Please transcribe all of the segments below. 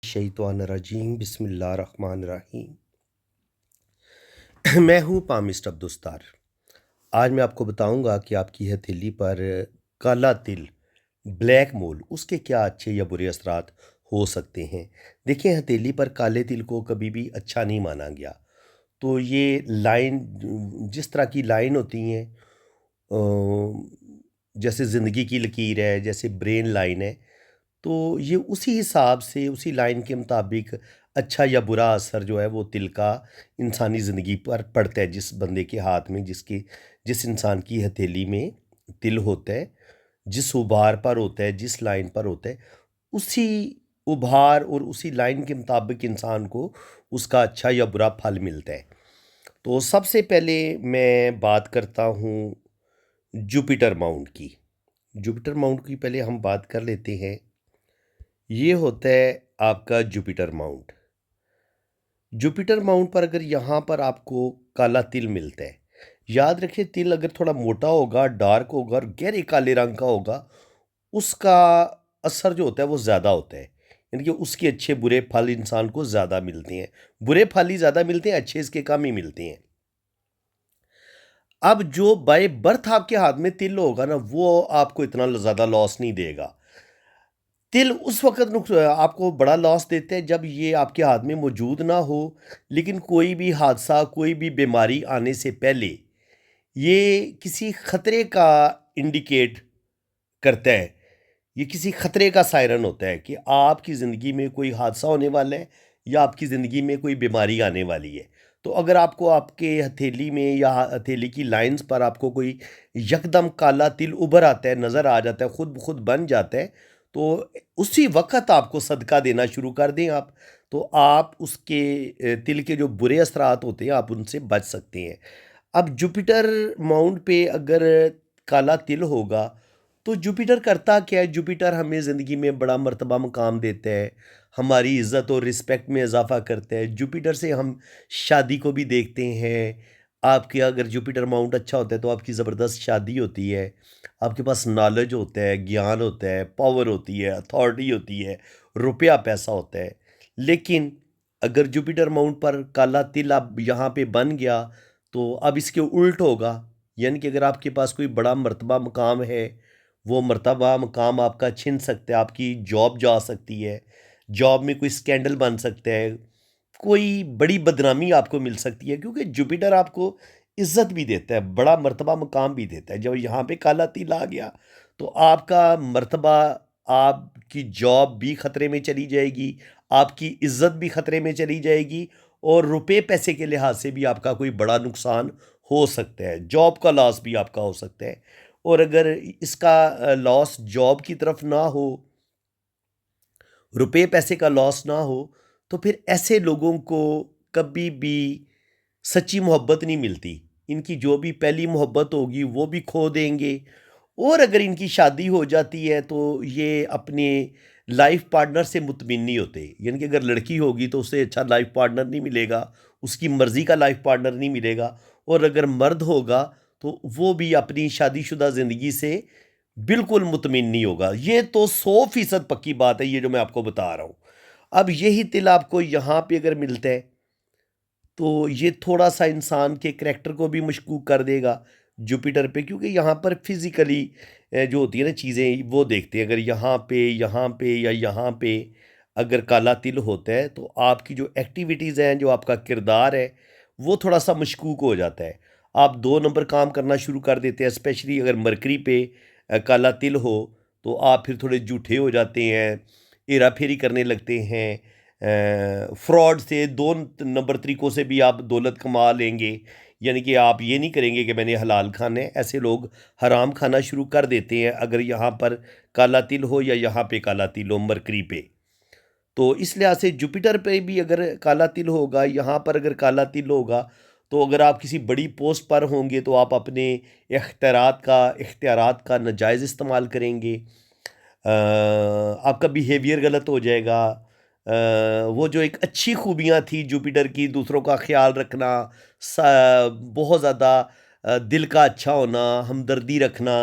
शैतानिर्रजीम बिस्मिल्लाहिर्रहमानिर्रहीम। मैं हूँ पामिस्ट अब्दुस्तार। आज मैं आपको बताऊंगा कि आपकी हथेली पर काला तिल, ब्लैक मोल, उसके क्या अच्छे या बुरे असरात हो सकते हैं। देखिए, हथेली पर काले तिल को कभी भी अच्छा नहीं माना गया। तो ये लाइन, जिस तरह की लाइन होती हैं, जैसे ज़िंदगी की लकीर है, जैसे ब्रेन लाइन है, तो ये उसी हिसाब से, उसी लाइन के मुताबिक अच्छा या बुरा असर जो है वो तिल का इंसानी ज़िंदगी पर पड़ता है। जिस बंदे के हाथ में, जिस इंसान की हथेली में तिल होता है, जिस उभार पर होता है, जिस लाइन पर होता है, उसी उभार और उसी लाइन के मुताबिक इंसान को उसका अच्छा या बुरा फल मिलता है। तो सबसे पहले मैं बात करता हूँ जुपिटर माउंट की। जुपिटर माउंट की पहले हम बात कर लेते हैं। ये होता है आपका जुपिटर माउंट। जुपिटर माउंट पर अगर यहाँ पर आपको काला तिल मिलता है, याद रखिए, तिल अगर थोड़ा मोटा होगा, डार्क होगा और गहरे काले रंग का होगा, उसका असर जो होता है वो ज़्यादा होता है। यानी कि उसके अच्छे बुरे फल इंसान को ज़्यादा मिलते हैं। बुरे फल ही ज़्यादा मिलते हैं, अच्छे इसके कम ही मिलते हैं। अब जो बाय बर्थ आपके हाथ में तिल होगा ना, वो आपको इतना ज़्यादा लॉस नहीं देगा। तिल उस वक़्त आपको बड़ा लॉस देते हैं जब ये आपके हाथ में मौजूद ना हो, लेकिन कोई भी हादसा, कोई भी बीमारी आने से पहले ये किसी खतरे का इंडिकेट करता है। ये किसी खतरे का सायरन होता है कि आपकी ज़िंदगी में कोई हादसा होने वाला है या आपकी ज़िंदगी में कोई बीमारी आने वाली है। तो अगर आपको आपके हथेली में या हथेली की लाइंस पर आपको कोई यकदम काला तिल उभर आता है, नज़र आ जाता है, खुद ब खुद बन जाता है, तो उसी वक़्त आपको सदका देना शुरू कर दें आप, तो आप उसके तिल के जो बुरे असरात होते हैं, आप उनसे बच सकते हैं। अब जुपिटर माउंट पे अगर काला तिल होगा, तो जुपिटर करता क्या है? जुपिटर हमें ज़िंदगी में बड़ा मर्तबा मुकाम देता है, हमारी इज़्ज़त और रिस्पेक्ट में इजाफ़ा करता है। जुपिटर से हम शादी को भी देखते हैं। आपके अगर जुपिटर माउंट अच्छा होता है तो आपकी ज़बरदस्त शादी होती है। आपके पास नॉलेज होता है, ज्ञान होता है, पावर होती है, अथॉरिटी होती है, रुपया पैसा होता है। लेकिन अगर जुपिटर माउंट पर काला तिल अब यहाँ पे बन गया, तो अब इसके उल्ट होगा। यानी कि अगर आपके पास कोई बड़ा मर्तबा मुकाम है, वो मर्तबा मुकाम आपका छिन सकता है, आपकी जॉब जा सकती है, जॉब में कोई स्कैंडल बन सकता है, कोई बड़ी बदनामी आपको मिल सकती है, क्योंकि जुपिटर आपको इज्जत भी देता है, बड़ा मर्तबा मुकाम भी देता है। जब यहाँ पे काला तिल आ गया, तो आपका मर्तबा, आपकी जॉब भी खतरे में चली जाएगी, आपकी इज्जत भी खतरे में चली जाएगी, और रुपए पैसे के लिहाज से भी आपका कोई बड़ा नुकसान हो सकता है, जॉब का लॉस भी आपका हो सकता है। और अगर इसका लॉस जॉब की तरफ ना हो, रुपए पैसे का लॉस ना हो, तो फिर ऐसे लोगों को कभी भी सच्ची मोहब्बत नहीं मिलती। इनकी जो भी पहली मोहब्बत होगी वो भी खो देंगे, और अगर इनकी शादी हो जाती है तो ये अपने लाइफ पार्टनर से मुतमिन नहीं होते। यानी कि अगर लड़की होगी तो उससे अच्छा लाइफ पार्टनर नहीं मिलेगा, उसकी मर्ज़ी का लाइफ पार्टनर नहीं मिलेगा। और अगर मर्द होगा तो वो भी अपनी शादीशुदा ज़िंदगी से बिल्कुल मुतमिन नहीं होगा। ये तो 100% पक्की बात है, ये जो मैं आपको बता रहा हूँ। अब यही तिल आपको यहाँ पे अगर मिलता है, तो ये थोड़ा-सा इंसान के करैक्टर को भी मशकूक कर देगा जुपिटर पे, क्योंकि यहाँ पर फिज़िकली जो होती है ना चीज़ें, वो देखते हैं। अगर यहाँ पे या यहाँ पे अगर काला तिल होता है, तो आपकी जो एक्टिविटीज़ हैं, जो आपका किरदार है, वो थोड़ा-सा मशकूक हो जाता है। आप 2 नंबर काम करना शुरू कर देते हैं, स्पेशली अगर मरकरी पे काला तिल हो, तो आप फिर थोड़े झूठे हो जाते हैं, हेरा-फेरी करने लगते हैं। फ्रॉड से 2 नंबर तरीकों से भी आप दौलत कमा लेंगे। यानी कि आप ये नहीं करेंगे कि मैंने हलाल खाना है, ऐसे लोग हराम खाना शुरू कर देते हैं अगर यहाँ पर काला तिल हो या यहाँ पे काला तिल हो मरकरी पे। तो इस लिहाज से जुपिटर पे भी अगर काला तिल होगा, यहाँ पर अगर काला तिल होगा, तो अगर आप किसी बड़ी पोस्ट पर होंगे तो आप अपने इख्तियारात का नाजायज़ इस्तेमाल करेंगे। आपका बिहेवियर गलत हो जाएगा। वो जो एक अच्छी खूबियाँ थी जुपिटर की, दूसरों का ख़्याल रखना, बहुत ज़्यादा दिल का अच्छा होना, हमदर्दी रखना,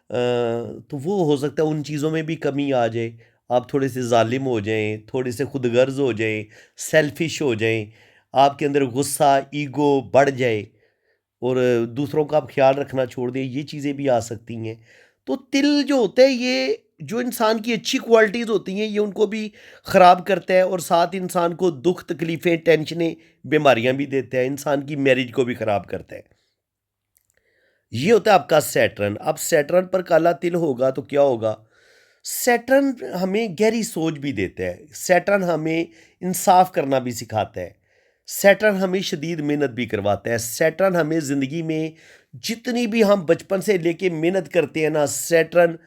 तो वो हो सकता है उन चीज़ों में भी कमी आ जाए। आप थोड़े से ज़ालिम हो जाएँ, थोड़े से खुदगर्ज़ हो जाएँ, सेल्फ़िश हो जाएँ, आपके अंदर गुस्सा, ईगो बढ़ जाए और दूसरों का आप ख़्याल रखना छोड़ दें, ये चीज़ें भी आ सकती हैं। तो तिल जो होता है ये जो इंसान की अच्छी क्वालिटीज़ होती हैं, ये उनको भी ख़राब करता है और साथ इंसान को दुःख, तकलीफ़ें, टेंशनें, बीमारियाँ भी देता है, इंसान की मैरिज को भी ख़राब करता है। ये होता है आपका सैटर्न। अब सैटर्न पर काला तिल होगा तो क्या होगा? सैटर्न हमें गहरी सोच भी देता है। सैटर्न हमें इंसाफ करना भी सिखाता है। सैटर्न हमें शदीद मेहनत भी करवाता है। सैटर्न हमें ज़िंदगी में जितनी भी हम बचपन से लेके मेहनत करते हैं ना, सैटर्न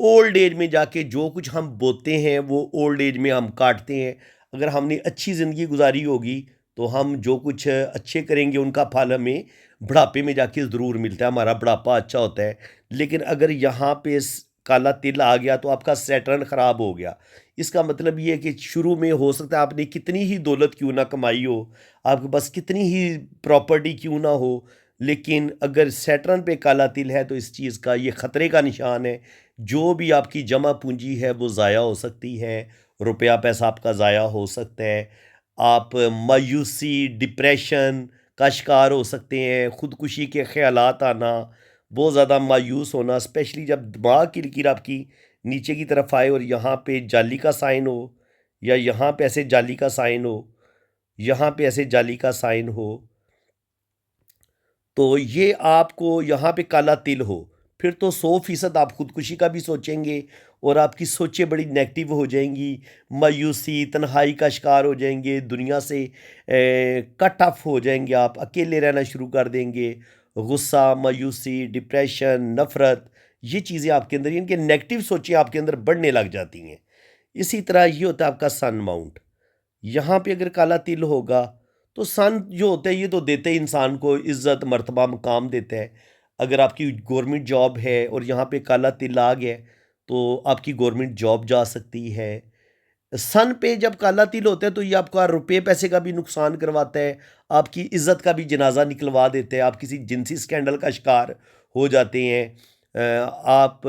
ओल्ड एज में जाके जो कुछ हम बोते हैं वो ओल्ड एज में हम काटते हैं। अगर हमने अच्छी ज़िंदगी गुजारी होगी तो हम जो कुछ अच्छे करेंगे उनका फल हमें बुढ़ापे में जाके ज़रूर मिलता है, हमारा बुढ़ापा अच्छा होता है। लेकिन अगर यहाँ पे काला तिल आ गया तो आपका सैटर्न ख़राब हो गया। इसका मतलब ये है कि शुरू में हो सकता है आपने कितनी ही दौलत क्यों ना कमाई हो, आपके पास कितनी ही प्रॉपर्टी क्यों ना हो, लेकिन अगर सैटर्न पे काला तिल है तो इस चीज़ का ये ख़तरे का निशान है। जो भी आपकी जमा पूंजी है वो ज़ाया हो सकती है, रुपया पैसा आपका ज़ाया हो सकता है। आप मायूसी, डिप्रेशन का शिकार हो सकते हैं, खुदकुशी के ख़्यालात आना, बहुत ज़्यादा मायूस होना, स्पेशली जब दिमाग की लकीर आपकी नीचे की तरफ आए और यहाँ पे जाली का साइन हो या यहाँ पे ऐसे जाली का साइन हो, यहाँ पे ऐसे जाली का साइन हो, तो ये आपको यहाँ पे काला तिल हो, फिर तो 100% आप खुदकुशी का भी सोचेंगे और आपकी सोचें बड़ी नेगेटिव हो जाएँगी, मायूसी, तन्हाई का शिकार हो जाएँगे, दुनिया से कट ऑफ हो जाएँगे आप, अकेले रहना शुरू कर देंगे। गुस्सा, मायूसी, डिप्रेशन, नफ़रत, ये चीज़ें आपके अंदर यानी कि नेगेटिव सोचें आपके अंदर बढ़ने लग जाती हैं। इसी तरह ये होता है आपका सन माउंट। यहाँ पे अगर काला तिल होगा तो सन जो होता है ये तो देते ही इंसान को इज्जत मर्तबा मकाम देता है। अगर आपकी गवर्नमेंट जॉब है और यहाँ पे काला तिल आ गया तो आपकी गवर्नमेंट जॉब जा सकती है। सन पे जब काला तिल होता है तो ये आपका रुपए पैसे का भी नुकसान करवाता है, आपकी इज्जत का भी जनाजा निकलवा देता है, आप किसी जिनसी स्कैंडल का शिकार हो जाते हैं। आप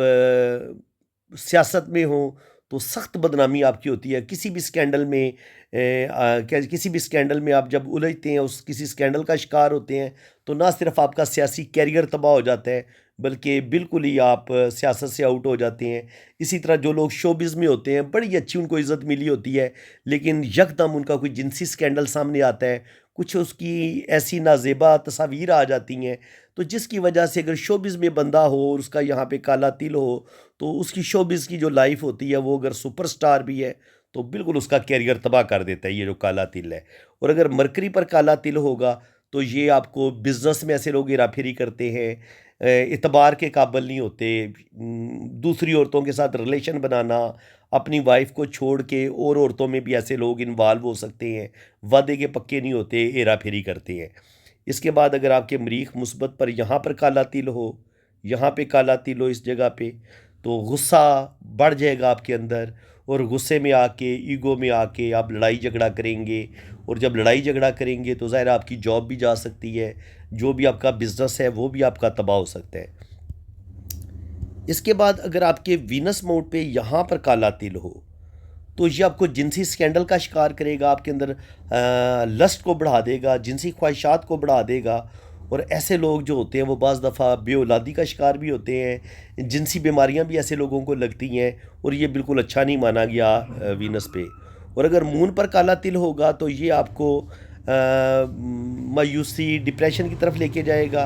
सियासत में हो तो सख्त बदनामी आपकी होती है किसी भी स्कैंडल में। क्या किसी भी स्कैंडल में आप जब उलझते हैं, उस किसी स्कैंडल का शिकार होते हैं तो ना सिर्फ आपका सियासी कैरियर तबाह हो जाता है बल्कि बिल्कुल ही आप सियासत से आउट हो जाते हैं। इसी तरह जो लोग शोबिज़ में होते हैं, बड़ी अच्छी उनको इज़्ज़त मिली होती है, लेकिन यकदम उनका कोई जिनसी स्कैंडल सामने आता है, कुछ उसकी ऐसी नाज़ेबा तस्वीर आ जाती हैं, तो जिसकी वजह से अगर शोबिज़ में बंदा हो और उसका यहाँ पे काला तिल हो, तो उसकी शोबिज़ की जो लाइफ़ होती है, वो अगर सुपरस्टार भी है, तो बिल्कुल उसका करियर तबाह कर देता है, ये जो काला तिल है। और अगर मरकरी पर काला तिल होगा, तो ये आपको बिज़नेस में ऐसे लोग हेरा-फेरी करते हैं, एतबार के काबिल नहीं होते, दूसरी औरतों के साथ रिलेशन बनाना, अपनी वाइफ़ को छोड़ के और औरतों में भी ऐसे लोग इन्वॉल्व हो सकते हैं, वादे के पक्के नहीं होते, हेरा-फेरी करते हैं। इसके बाद अगर आपके मरीख़ मुस्बत पर यहाँ पर काला तिल हो, यहाँ पे काला तिल हो इस जगह पे, तो गुस्सा बढ़ जाएगा आपके अंदर और गुस्से में आके, ईगो में आके आप लड़ाई झगड़ा करेंगे और जब लड़ाई झगड़ा करेंगे तो ज़ाहिर है आपकी जॉब भी जा सकती है, जो भी आपका बिज़नेस है वो भी आपका तबाह हो सकता है। इसके बाद अगर आपके वीनस मोड पे यहाँ पर काला तिल हो, तो ये आपको जिनसी स्कैंडल का शिकार करेगा, आपके अंदर लस्ट को बढ़ा देगा, जिनसी ख्वाहिशात को बढ़ा देगा और ऐसे लोग जो होते हैं वो बाज़ दफ़ा बेऔलादी का शिकार भी होते हैं, जिनसी बीमारियां भी ऐसे लोगों को लगती हैं और ये बिल्कुल अच्छा नहीं माना गया वीनस पे। और अगर मून पर काला तिल होगा तो ये आपको मायूसी, डिप्रेशन की तरफ लेके जाएगा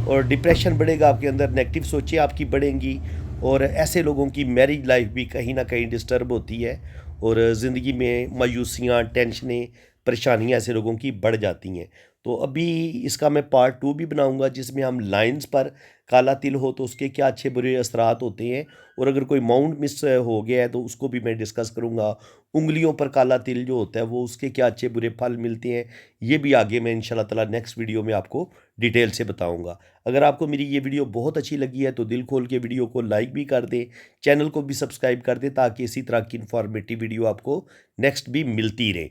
और डिप्रेशन बढ़ेगा आपके अंदर, नेगेटिव सोचें आपकी बढ़ेंगी और ऐसे लोगों की मैरिज लाइफ भी कहीं ना कहीं डिस्टर्ब होती है और ज़िंदगी में मायूसियाँ, टेंशनें, परेशानियाँ ऐसे लोगों की बढ़ जाती हैं। तो अभी इसका मैं पार्ट 2 भी बनाऊँगा जिसमें हम लाइन्स पर काला तिल हो तो उसके क्या अच्छे बुरे असरात होते हैं और अगर कोई माउंट मिस हो गया है तो उसको भी मैं डिस्कस करूँगा। उँगलियों पर काला तिल जो होता है वो उसके क्या अच्छे बुरे फल मिलते हैं, ये भी आगे मैं इंशाल्लाह ताला नेक्स्ट वीडियो में आपको डिटेल से बताऊँगा। अगर आपको मेरी ये वीडियो बहुत अच्छी लगी है तो दिल खोल के वीडियो को लाइक भी कर दें, चैनल को भी सब्सक्राइब कर दें ताकि इसी तरह की इन्फॉर्मेटिव वीडियो आपको नेक्स्ट भी मिलती रहे।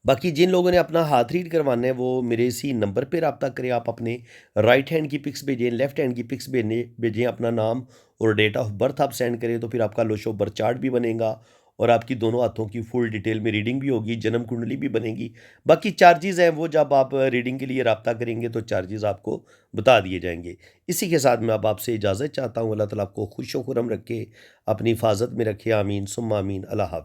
बाकी जिन लोगों ने अपना हाथ रीड करवाना है वो मेरे इसी नंबर पे रब्ता करें। आप अपने राइट हैंड की पिक्स भेजें, लेफ्ट हैंड की पिक्स भेजें, अपना नाम और डेट ऑफ बर्थ आप सेंड करें तो फिर आपका लो शो बर्थ चार्ट भी बनेगा और आपकी दोनों हाथों की फुल डिटेल में रीडिंग भी होगी, जन्म कुंडली भी बनेगी। बाकी चार्जेज़ हैं वो जब आप रीडिंग के लिए रब्ता करेंगे तो चार्जेज़ आपको बता दिए जाएँगे। इसी के साथ मैं अब आपसे इजाज़त चाहता हूँ। अल्लाह ताला आपको खुश व खुर्रम रखे, अपनी हिफाज़त में रखे। आमीन सुम्मा आमीन। अल्लाह हाफ़िज़।